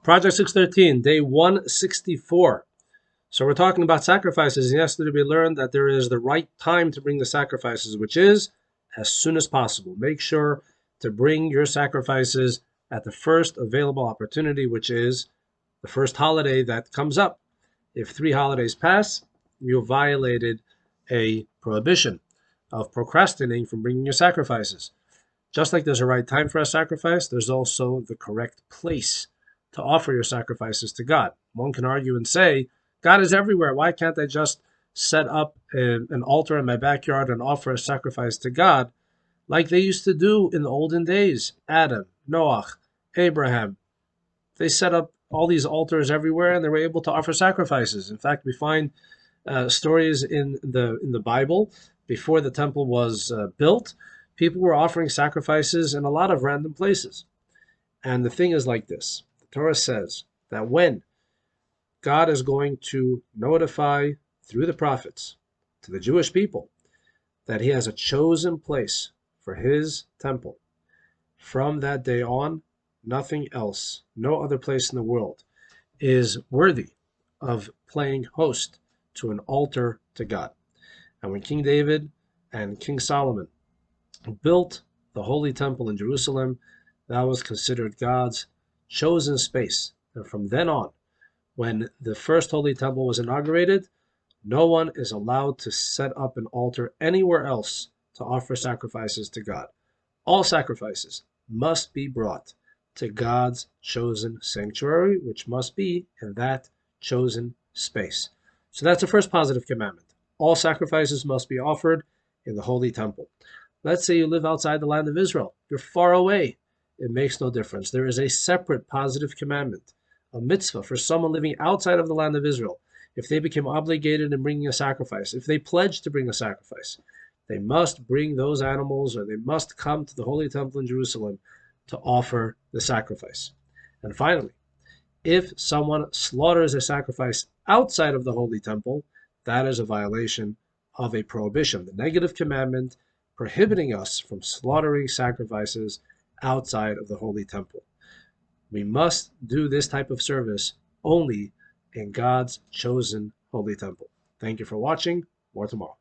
Project 613, day 164. So we're talking about sacrifices. Yesterday we learned that there is the right time to bring the sacrifices, which is as soon as possible. Make sure to bring your sacrifices at the first available opportunity, which is the first holiday that comes up. If 3 holidays pass, you violated a prohibition of procrastinating from bringing your sacrifices. Just like there's a right time for a sacrifice, there's also the correct place to offer your sacrifices to God. One can argue and say, God is everywhere. Why can't I just set up an altar in my backyard and offer a sacrifice to God like they used to do in the olden days? Adam, Noah, Abraham, they set up all these altars everywhere and they were able to offer sacrifices. In fact, we find stories in the Bible before the temple was built. People were offering sacrifices in a lot of random places. And the thing is like this: the Torah says that when God is going to notify through the prophets to the Jewish people that He has a chosen place for His temple, from that day on, nothing else, no other place in the world is worthy of playing host to an altar to God. And when King David and King Solomon built the Holy Temple in Jerusalem, that was considered God's chosen space. And from then on, when the first Holy Temple was inaugurated, no one is allowed to set up an altar anywhere else to offer sacrifices to God. All sacrifices must be brought to God's chosen sanctuary, which must be in that chosen space. So that's the first positive commandment. All sacrifices must be offered in the Holy Temple. Let's say you live outside the land of Israel. You're far away. It makes no difference. There is a separate positive commandment, a mitzvah for someone living outside of the land of Israel. If they become obligated in bringing a sacrifice, if they pledge to bring a sacrifice, they must bring those animals, or they must come to the Holy Temple in Jerusalem to offer the sacrifice. And finally, if someone slaughters a sacrifice outside of the Holy Temple, that is a violation of a prohibition, the negative commandment prohibiting us from slaughtering sacrifices outside of the Holy Temple. We must do this type of service only in God's chosen Holy Temple. Thank you for watching. More tomorrow.